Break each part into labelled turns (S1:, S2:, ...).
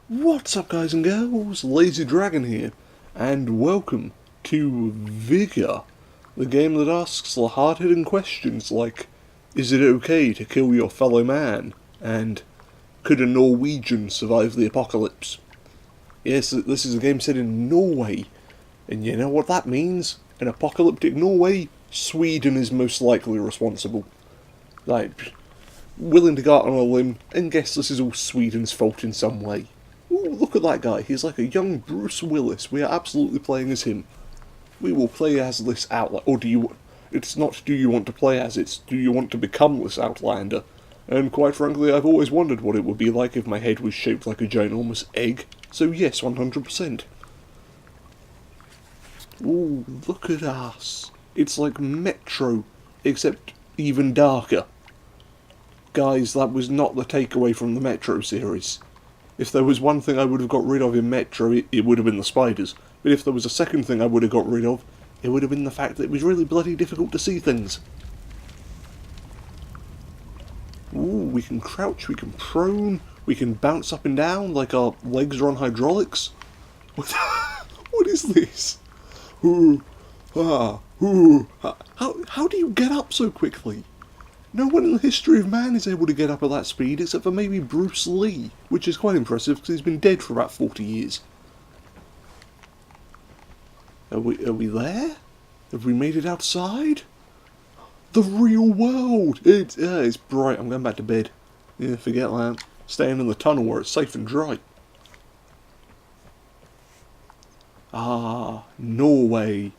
S1: What's up, guys and girls? Lazy Dragon here, and welcome to Vigor, the game that asks the hard-hitting questions like, is it okay to kill your fellow man? And, could a Norwegian survive the apocalypse? Yes, this is a game set in Norway, and you know what that means? In apocalyptic Norway, Sweden is most likely responsible. Like, willing to go out on a limb and guess this is all Sweden's fault in some way. Ooh, look at that guy, he's like a young Bruce Willis. We are absolutely playing as him. We will play as this outlander. Or it's not do you want to play as, it's do you want to become this outlander. And quite frankly, I've always wondered what it would be like if my head was shaped like a ginormous egg. So yes, 100%. Ooh, look at us. It's like Metro, except even darker. Guys, that was not the takeaway from the Metro series. If there was one thing I would have got rid of in Metro, it would have been the spiders. But if there was a second thing I would have got rid of, it would have been the fact that it was really bloody difficult to see things. Ooh, we can crouch, we can prone, we can bounce up and down like our legs are on hydraulics. What is this? Ooh, ooh. How do you get up so quickly? No one in the history of man is able to get up at that speed except for maybe Bruce Lee, which is quite impressive because he's been dead for about 40 years. Are we there? Have we made it outside? The real world! It's bright, I'm going back to bed. Yeah, forget that. Staying in the tunnel where it's safe and dry. Ah, Norway.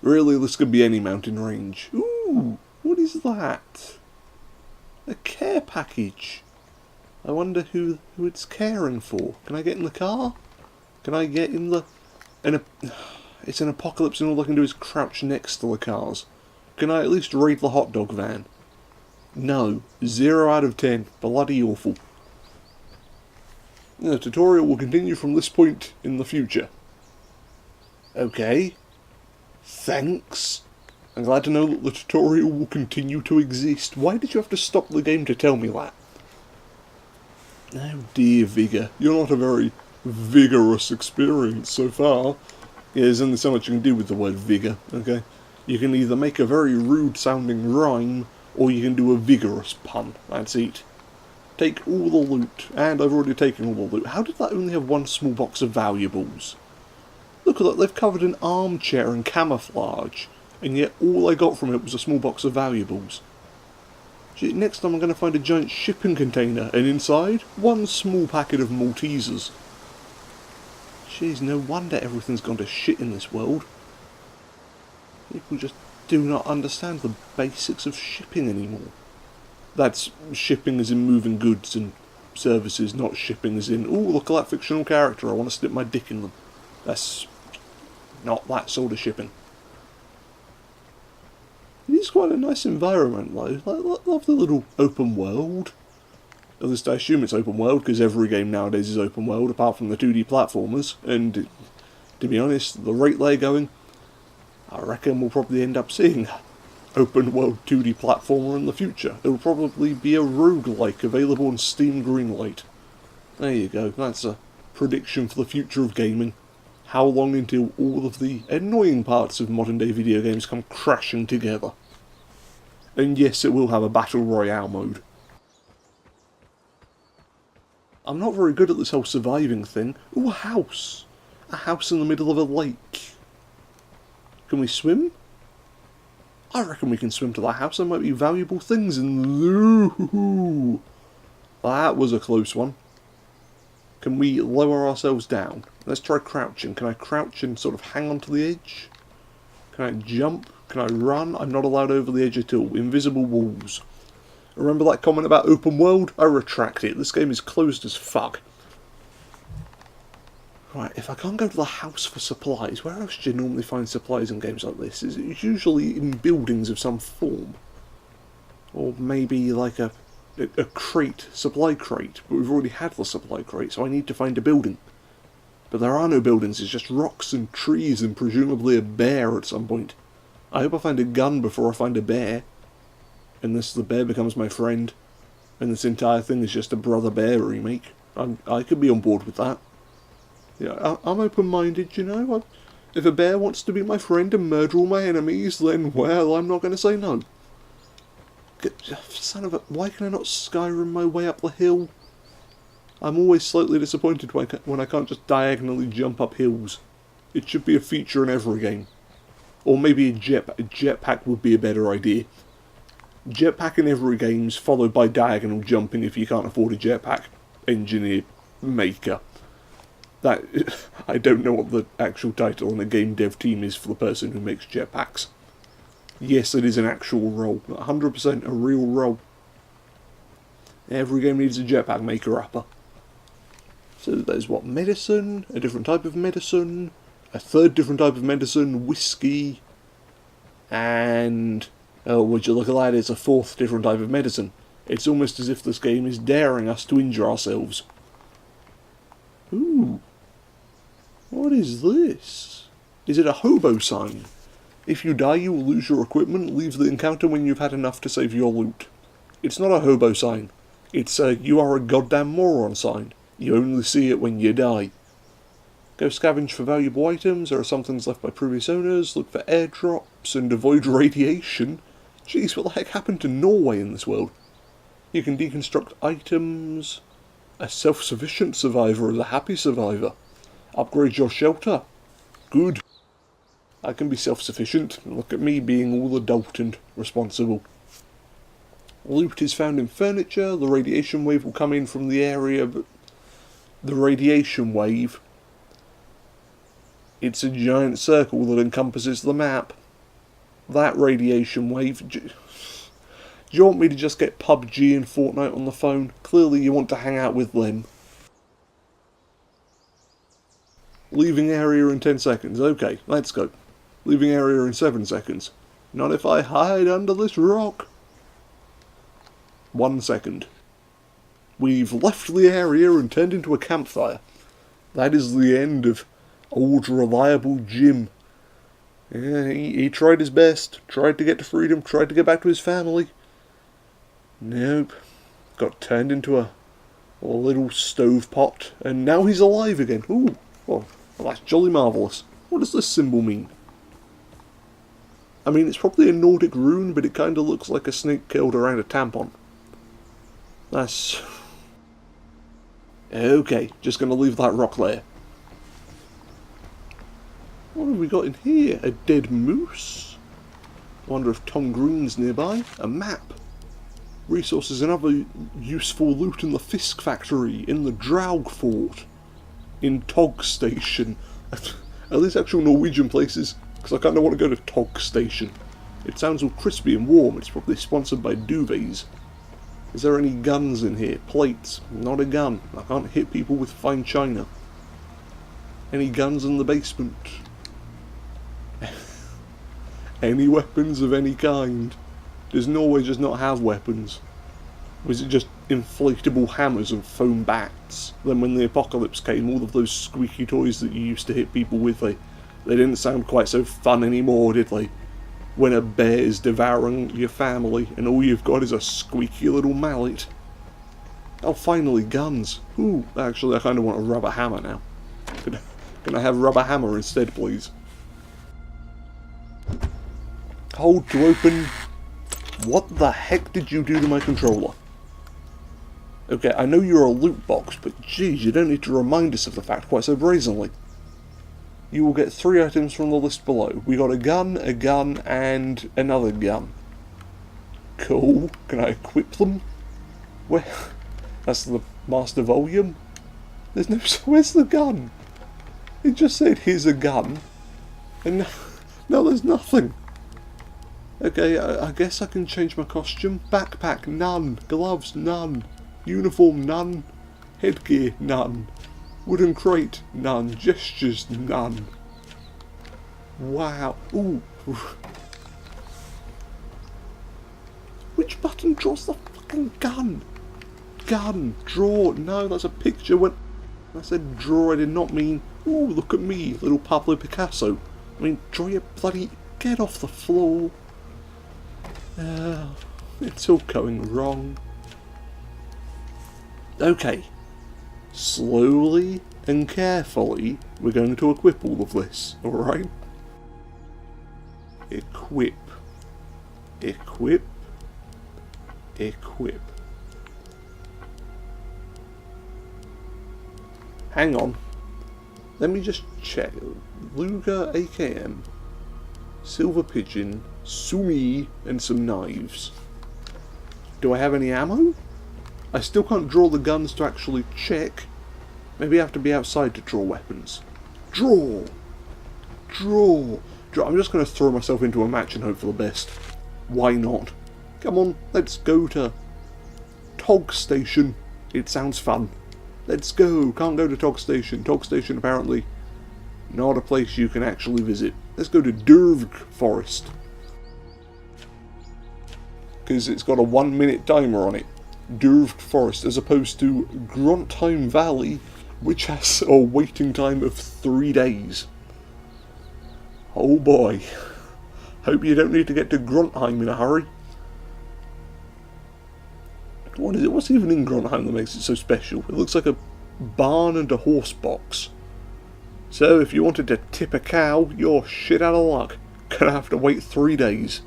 S1: Really, this could be any mountain range. Ooh! What is that? A care package. I wonder who it's caring for. Can I get in the car? Can I get in the... It's an apocalypse and all I can do is crouch next to the cars. Can I at least raid the hot dog van? No. 0 out of 10. Bloody awful. The tutorial will continue from this point in the future. Okay. Thanks. I'm glad to know that the tutorial will continue to exist. Why did you have to stop the game to tell me that? Oh dear, Vigor. You're not a very vigorous experience so far. Yeah, there's only so much you can do with the word vigor, okay? You can either make a very rude sounding rhyme, or you can do a vigorous pun. That's it. Take all the loot, and I've already taken all the loot. How did that only have one small box of valuables? Look at that, they've covered an armchair in camouflage. And yet all I got from it was a small box of valuables. Gee, next time I'm going to find a giant shipping container, and inside, one small packet of Maltesers. Jeez, no wonder everything's gone to shit in this world. People just do not understand the basics of shipping anymore. That's shipping as in moving goods and services, not shipping as in, ooh, look at that fictional character, I want to stick my dick in them. That's not that sort of shipping. It is quite a nice environment though. I love the little open world. At least I assume it's open world because every game nowadays is open world apart from the 2D platformers. And to be honest, the rate they're going, I reckon we'll probably end up seeing open world 2D platformer in the future. It'll probably be a roguelike available on Steam Greenlight. There you go, that's a prediction for the future of gaming. How long until all of the annoying parts of modern day video games come crashing together? And yes, it will have a Battle Royale mode. I'm not very good at this whole surviving thing. Ooh, a house! A house in the middle of a lake. Can we swim? I reckon we can swim to that house. There might be valuable things in there. That was a close one. Can we lower ourselves down? Let's try crouching. Can I crouch and sort of hang onto the edge? Can I jump? Can I run? I'm not allowed over the edge at all. Invisible walls. Remember that comment about open world? I retract it. This game is closed as fuck. Right, if I can't go to the house for supplies, where else do you normally find supplies in games like this? It's usually in buildings of some form. Or maybe like a crate, supply crate, but we've already had the supply crate, so I need to find a building. But there are no buildings, it's just rocks and trees and presumably a bear at some point. I hope I find a gun before I find a bear. Unless the bear becomes my friend, and this entire thing is just a Brother Bear remake. I could be on board with that. Yeah, I'm open-minded, you know. If a bear wants to be my friend and murder all my enemies, then, well, I'm not going to say no. Son of a... Why can I not Skyrim my way up the hill? I'm always slightly disappointed when I can't just diagonally jump up hills. It should be a feature in every game. Or maybe a jetpack would be a better idea. Jetpack in every game's followed by diagonal jumping if you can't afford a jetpack. Engineer, maker. That I don't know what the actual title on a game dev team is for the person who makes jetpacks. Yes, it is an actual role. 100% a real role. Every game needs a jetpack maker-upper. So there's what? Medicine, a different type of medicine, a third different type of medicine, whiskey, and... oh, would you look at that, it's a fourth different type of medicine. It's almost as if this game is daring us to injure ourselves. Ooh. What is this? Is it a hobo sign? If you die, you will lose your equipment. Leave the encounter when you've had enough to save your loot. It's not a hobo sign. It's a you are a goddamn moron sign. You only see it when you die. Go scavenge for valuable items. There are some things left by previous owners. Look for airdrops and avoid radiation. Jeez, what the heck happened to Norway in this world? You can deconstruct items. A self-sufficient survivor is a happy survivor. Upgrade your shelter. Good. I can be self-sufficient. Look at me being all adult and responsible. Loot is found in furniture. The radiation wave will come in from the area, but the radiation wave, it's a giant circle that encompasses the map. That radiation wave... Do you want me to just get PUBG and Fortnite on the phone? Clearly you want to hang out with them. Leaving area in 10 seconds. Okay, let's go. Leaving area in 7 seconds. Not if I hide under this rock. 1 second. We've left the area and turned into a campfire. That is the end of old reliable Jim. Yeah, he tried his best. Tried to get to freedom. Tried to get back to his family. Nope. Got turned into a little stovepot. And now he's alive again. Ooh. Well, that's jolly marvellous. What does this symbol mean? I mean, it's probably a Nordic rune, but it kind of looks like a snake curled around a tampon. That's... okay, just going to leave that rock there. What have we got in here? A dead moose? I wonder if Tom Green's nearby. A map. Resources and other useful loot in the Fisk factory, in the Draug fort, in Tog Station. Are these actual Norwegian places? Because I kind of want to go to Tog Station. It sounds all crispy and warm. It's probably sponsored by duvets. Is there any guns in here? Plates. Not a gun. I can't hit people with fine china. Any guns in the basement? Any weapons of any kind? Does Norway just not have weapons? Or is it just inflatable hammers and foam bats? Then when the apocalypse came, all of those squeaky toys that you used to hit people with, they didn't sound quite so fun anymore, did they? When a bear is devouring your family and all you've got is a squeaky little mallet. Oh, finally, guns. Ooh, actually I kind of want a rubber hammer now. Can I have rubber hammer instead, please? Hold to open. What the heck did you do to my controller? Okay, I know you're a loot box, but geez, you don't need to remind us of the fact quite so brazenly. You will get 3 items from the list below. We got a gun, and another gun. Cool. Can I equip them? Where? That's the master volume? There's no... Where's the gun? It just said, here's a gun. And no, there's nothing. Okay, I guess I can change my costume. Backpack, none. Gloves, none. Uniform, none. Headgear, none. Wooden crate, none. Gestures, none. Wow. Ooh. Which button draws the fucking gun? Gun. Draw. No, that's a picture. When I said draw, I did not mean, ooh, look at me, little Pablo Picasso. I mean, draw your bloody... Get off the floor. It's all going wrong. Okay. slowly and carefully, we're going to equip all of this, alright? Equip. Equip. Equip. Hang on. Let me just check. Luger AKM, Silver Pigeon, Sumi, and some knives. Do I have any ammo? I still can't draw the guns to actually check. Maybe I have to be outside to draw weapons. Draw! Draw! Draw! I'm just going to throw myself into a match and hope for the best. Why not? Come on, let's go to Tog Station. It sounds fun. Let's go. Can't go to Tog Station. Tog Station apparently not a place you can actually visit. Let's go to Durvg Forest. Because it's got a 1 minute timer on it. Durvg Forest as opposed to Gruntheim Valley, which has a waiting time of 3 days. Oh boy. Hope you don't need to get to Gruntheim in a hurry. What is it? What's even in Gruntheim that makes it so special? It looks like a barn and a horse box. So if you wanted to tip a cow, you're shit out of luck. Gonna have to wait 3 days.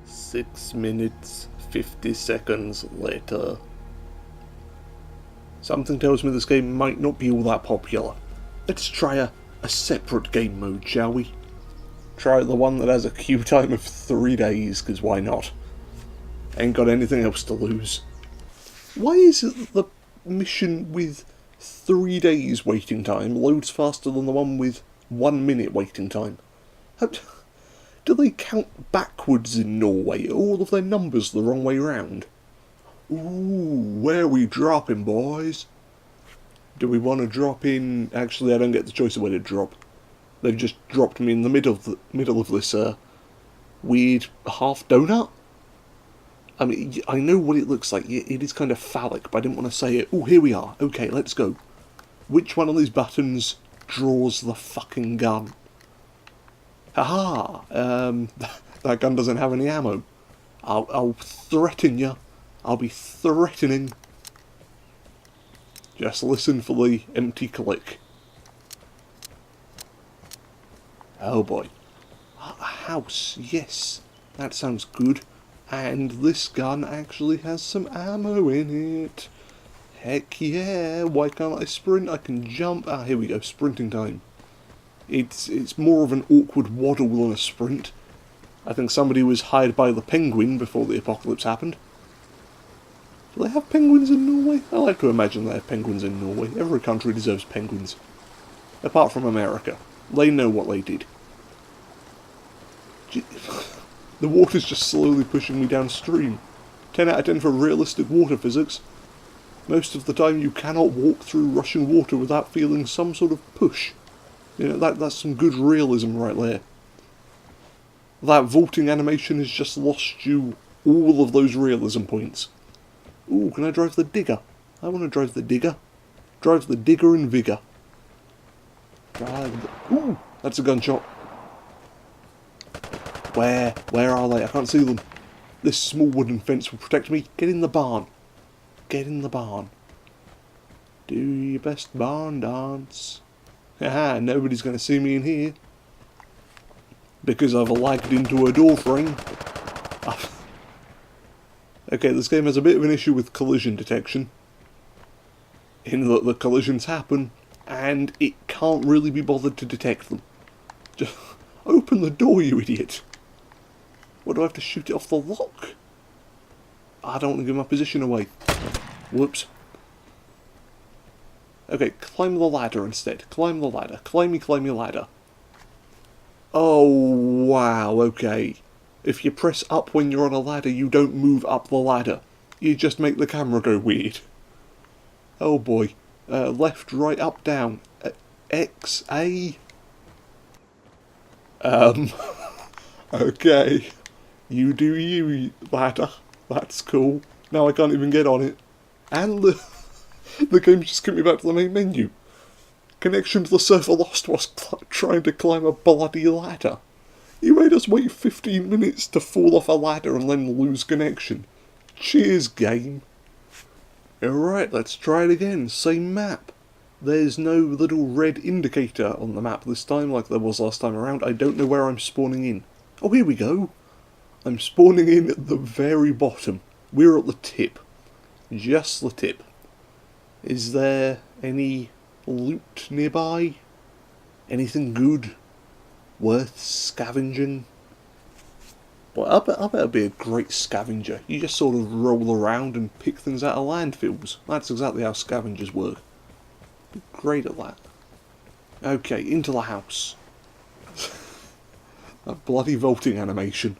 S1: Six minutes, 50 seconds later. Something tells me this game might not be all that popular. Let's try a separate game mode, shall we? Try the one that has a queue time of 3 days, because why not? Ain't got anything else to lose. Why is it the mission with 3 days waiting time loads faster than the one with 1 minute waiting time? Do they count backwards in Norway? Are all of their numbers the wrong way round? Ooh, where are we dropping, boys? Do we want to drop in... Actually, I don't get the choice of where to drop. They've just dropped me in the middle of this weird half donut. I mean, I know what it looks like. It is kind of phallic, but I didn't want to say it. Oh, here we are. Okay, let's go. Which one of these buttons draws the fucking gun? Haha! That gun doesn't have any ammo. I'll threaten you. I'll be threatening. Just listen for the empty click. Oh boy. A house, yes. That sounds good. And this gun actually has some ammo in it. Heck yeah, why can't I sprint? I can jump. Ah, here we go, sprinting time. It's more of an awkward waddle than a sprint. I think somebody was hired by the penguin before the apocalypse happened. Do they have penguins in Norway? I like to imagine they have penguins in Norway. Every country deserves penguins. Apart from America. They know what they did. The water's just slowly pushing me downstream. 10 out of 10 for realistic water physics. Most of the time you cannot walk through rushing water without feeling some sort of push. You know, that's some good realism right there. That vaulting animation has just lost you all of those realism points. Ooh, can I drive the digger? I want to drive the digger. Drive the digger in Vigor. Ooh, that's a gunshot. Where? Where are they? I can't see them. This small wooden fence will protect me. Get in the barn. Get in the barn. Do your best barn dance. Haha, nobody's going to see me in here. Because I've lagged into a door frame. Okay, this game has a bit of an issue with collision detection. In that the collisions happen, and it can't really be bothered to detect them. Just open the door, you idiot. What, do I have to shoot it off the lock? I don't want to give my position away. Whoops. Okay, climb the ladder instead. Climb the ladder. Climby ladder. Oh, wow, okay. If you press up when you're on a ladder, you don't move up the ladder. You just make the camera go weird. Oh boy. Left, right, up, down. X, A. Okay. You do you, ladder. That's cool. Now I can't even get on it. And the game just took me back to the main menu. Connection to the server lost whilst trying to climb a bloody ladder. You made us wait 15 minutes to fall off a ladder and then lose connection. Cheers, game. Alright, let's try it again. Same map. There's no little red indicator on the map this time like there was last time around. I don't know where I'm spawning in. Oh, here we go. I'm spawning in at the very bottom. We're at the tip. Just the tip. Is there any loot nearby? Anything good? Worth scavenging? Well, I better be a great scavenger. You just sort of roll around and pick things out of landfills. That's exactly how scavengers work. Be great at that. Okay, into the house. That bloody vaulting animation.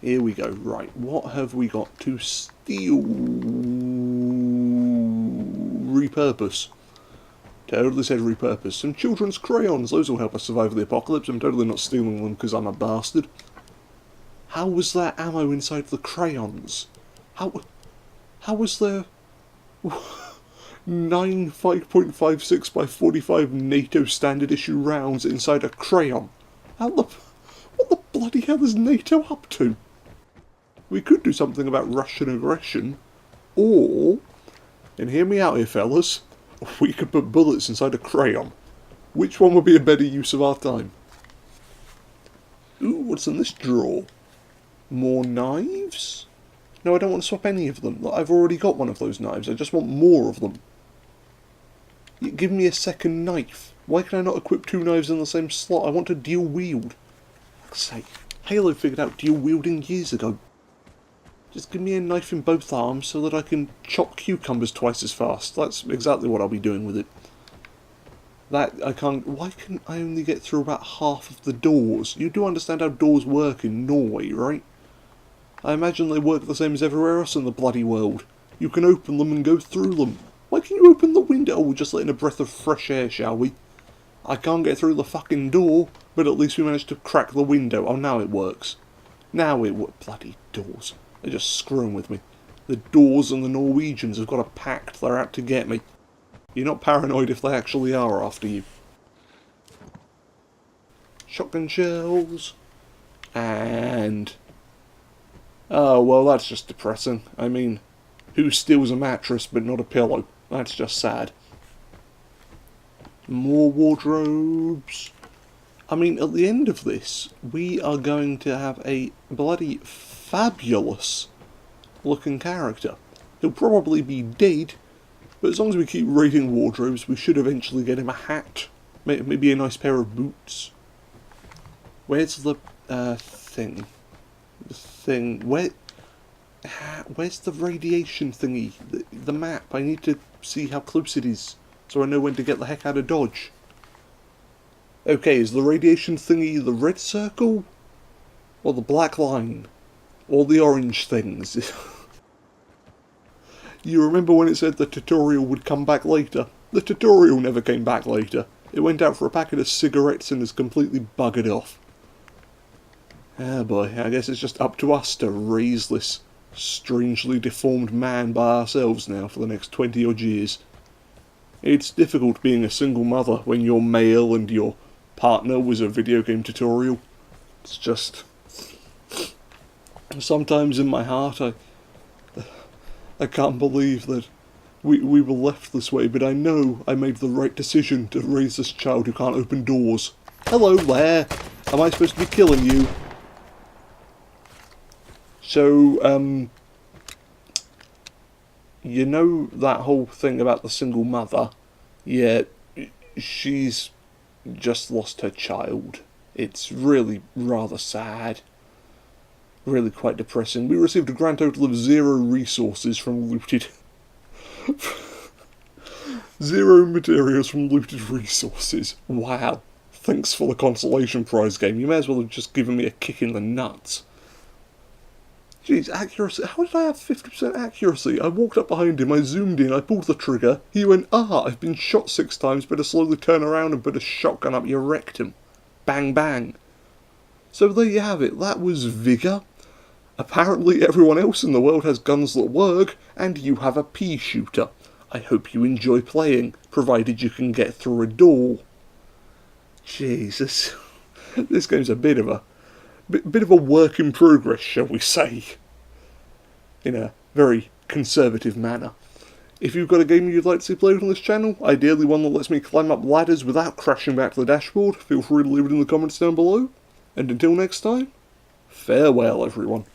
S1: Here we go. Right, what have we got to steal? Repurpose. Totally said repurpose. Some children's crayons. Those will help us survive the apocalypse. I'm totally not stealing them because I'm a bastard. How was there ammo inside the crayons? How was there 9 5.56 by 45 NATO standard issue rounds inside a crayon? What the bloody hell is NATO up to? We could do something about Russian aggression, or, and hear me out here fellas, we could put bullets inside a crayon. Which one would be a better use of our time? Ooh, what's in this drawer? More knives? No, I don't want to swap any of them. I've already got one of those knives. I just want more of them. Give me a second knife. Why can I not equip 2 knives in the same slot? I want to dual wield. For fuck's sake. Halo figured out dual wielding years ago. Just give me a knife in both arms so that I can chop cucumbers twice as fast. That's exactly what I'll be doing with it. That, I can't... Why can I only get through about half of the doors? You do understand how doors work in Norway, right? I imagine they work the same as everywhere else in the bloody world. You can open them and go through them. Why can you open the window? Oh, we're just letting a breath of fresh air, shall we? I can't get through the fucking door, but at least we managed to crack the window. Oh, now it works. Now it works. Bloody doors. They're just screwing with me. The doors and the Norwegians have got a pact. They're out to get me. You're not paranoid if they actually are after you. Shotgun shells. And... oh, well, that's just depressing. I mean, who steals a mattress but not a pillow? That's just sad. More wardrobes. I mean, at the end of this, we are going to have a bloody fabulous looking character. He'll probably be dead, but as long as we keep raiding wardrobes, we should eventually get him a hat. Maybe a nice pair of boots. Where's the thing? The thing... where's the radiation thingy? The map. I need to see how close it is, so I know when to get the heck out of Dodge. Okay, is the radiation thingy the red circle? Or the black line? Or the orange things? You remember when it said the tutorial would come back later? The tutorial never came back later. It went out for a packet of cigarettes and has completely buggered off. Ah boy, I guess it's just up to us to raise this strangely deformed man by ourselves now for the next 20 odd years. It's difficult being a single mother when you're male and your partner was a video game tutorial. It's just... sometimes in my heart I can't believe that we were left this way, but I know I made the right decision to raise this child who can't open doors. Hello there! Am I supposed to be killing you? So, you know that whole thing about the single mother? Yeah, she's just lost her child. It's really rather sad. Really quite depressing. We received a grand total of 0 resources from looted... 0 materials from looted resources. Wow. Thanks for the consolation prize game. You may as well have just given me a kick in the nuts. Jeez, accuracy. How did I have 50% accuracy? I walked up behind him, I zoomed in, I pulled the trigger. He went, ah, I've been shot 6 times, better slowly turn around and put a shotgun up your rectum. Bang, bang. So there you have it. That was Vigor. Apparently everyone else in the world has guns that work, and you have a pea shooter. I hope you enjoy playing, provided you can get through a door. Jesus, this game's a bit of a work in progress, shall we say, in a very conservative manner. If you've got a game you'd like to see played on this channel, ideally one that lets me climb up ladders without crashing back to the dashboard, feel free to leave it in the comments down below. And until next time, farewell everyone.